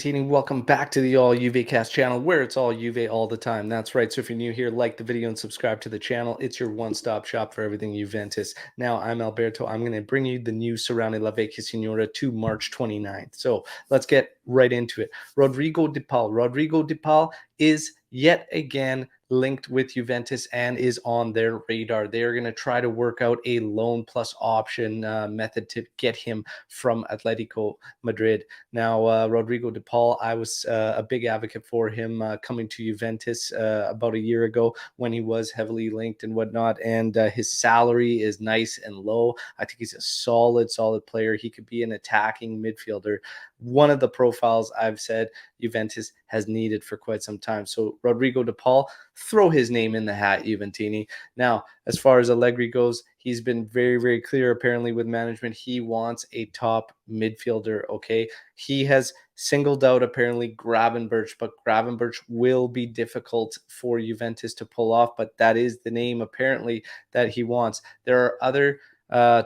Juventini. Welcome back to the All Juve Cast channel, where it's all Juve all the time. That's right. So if you're new here, like the video and subscribe to the channel. It's your one-stop shop for everything Juventus. Now, I'm Alberto. I'm going to bring you the news surrounding La Vecchia Signora to March 29th. So let's get right into it. Rodrigo De Paul. Rodrigo De Paul is yet again linked with Juventus and is on their radar. They are going to try to work out a loan plus option method to get him from Atletico Madrid. Now, Rodrigo De Paul, I was a big advocate for him coming to Juventus about a year ago when he was heavily linked and whatnot. And his salary is nice and low. I think he's a solid player. He could be an attacking midfielder. One of the profiles I've said Juventus has needed for quite some time. So Rodrigo De Paul, throw his name in the hat, Juventini. Now, as far as Allegri goes, he's been very clear apparently with management. He wants a top midfielder, okay? He has singled out apparently Gravenberch, but Gravenberch will be difficult for Juventus to pull off, but that is the name apparently that he wants. There are other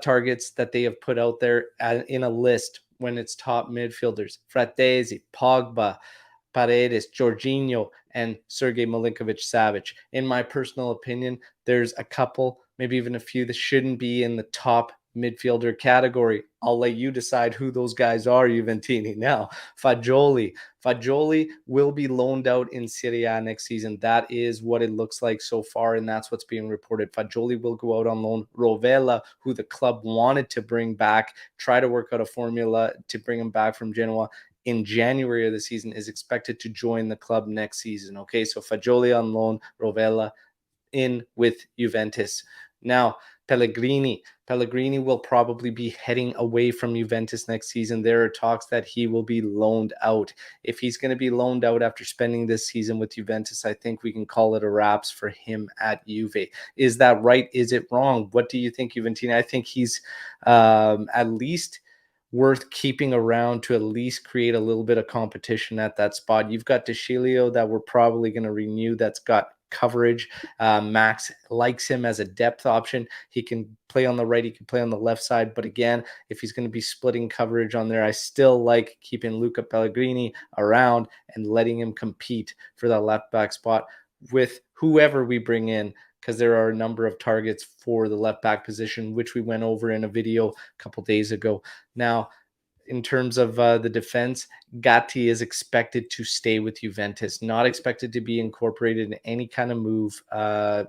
targets that they have put out there in a list when it's top midfielders: Fratesi, Pogba, Paredes, Jorginho, and Sergei Milinkovic-Savic. In my personal opinion, there's a couple, maybe even a few that shouldn't be in the top midfielder category. I'll let you decide who those guys are, Juventini. Now, Fagioli. Fagioli will be loaned out in Serie A next season. That is what it looks like so far, and that's what's being reported. Fagioli will go out on loan. Rovella, who the club wanted to bring back, try to work out a formula to bring him back from Genoa in January of the season, is expected to join the club next season. Okay, so Fagioli on loan, Rovella in with Juventus. Now, Pellegrini. Pellegrini will probably be heading away from Juventus next season. There are talks that he will be loaned out. If he's going to be loaned out after spending this season with Juventus, I think we can call it a wraps for him at Juve. Is that right? Is it wrong? What do you think, Juventini? I think he's at least worth keeping around to at least create a little bit of competition at that spot. You've got DeCilio that we're probably going to renew, that's got coverage. Max likes him as a depth option. He can play on the right, he can play on the left side, but again, if he's going to be splitting coverage on there, I still like keeping Luca Pellegrini around and letting him compete for that left back spot with whoever we bring in, because there are a number of targets for the left back position, which we went over in a video a couple days ago. Now, in terms of the defense, Gatti is expected to stay with Juventus, not expected to be incorporated in any kind of move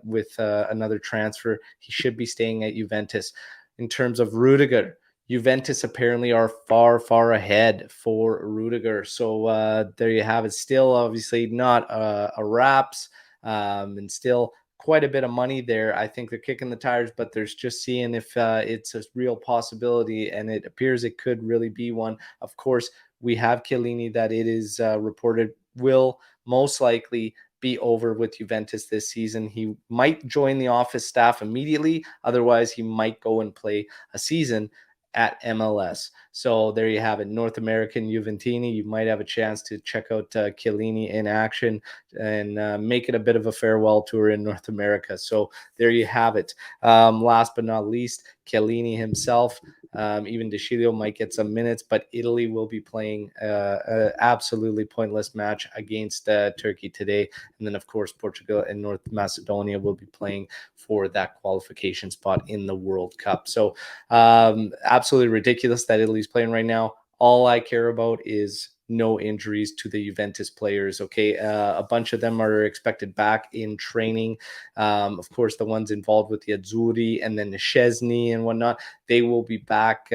with another transfer. He should be staying at Juventus. In terms of Rudiger, Juventus apparently are far ahead for Rudiger. So there you have it. Still, obviously, not a wraps, and still quite a bit of money there. I think they're kicking the tires, but there's just seeing if it's a real possibility, and it appears it could really be one. Of course, we have Chiellini that it is reported will most likely be over with Juventus this season. He might join the office staff immediately. Otherwise, he might go and play a season at MLS. So there you have it. North American Juventini. You might have a chance to check out Chiellini in action and make it a bit of a farewell tour in North America. So there you have it. Last but not least, Chiellini himself. Even DeCilio might get some minutes, but Italy will be playing an absolutely pointless match against Turkey today. And then, of course, Portugal and North Macedonia will be playing for that qualification spot in the World Cup. So absolutely ridiculous that Italy's playing right now. All I care about is no injuries to the Juventus players. Okay, a bunch of them are expected back in training. Of course, the ones involved with the Azzurri and then the Szczesny and whatnot, they will be back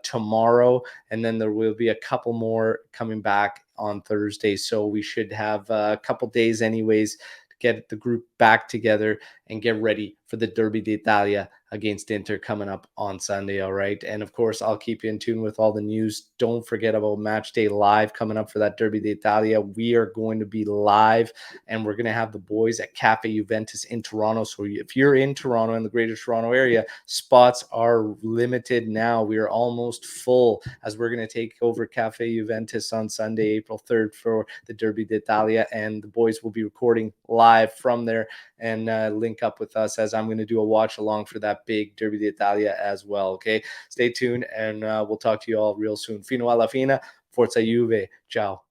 tomorrow, and then there will be a couple more coming back on Thursday. So we should have a couple days anyways to get the group back together and get ready for the Derby d'Italia against Inter coming up on Sunday. All right. And of course, I'll keep you in tune with all the news. Don't forget about Match Day Live coming up for that Derby d'Italia. We are going to be live, and we're going to have the boys at Cafe Juventus in Toronto. So if you're in Toronto, in the greater Toronto area, spots are limited now. We are almost full, as we're going to take over Cafe Juventus on Sunday, April 3rd for the Derby d'Italia. And the boys will be recording live from there and link up with us, as I'm going to do a watch along for that big Derby d'Italia as well. Okay, stay tuned, and we'll talk to you all real soon. Finoallafine, Forza Juve. Ciao.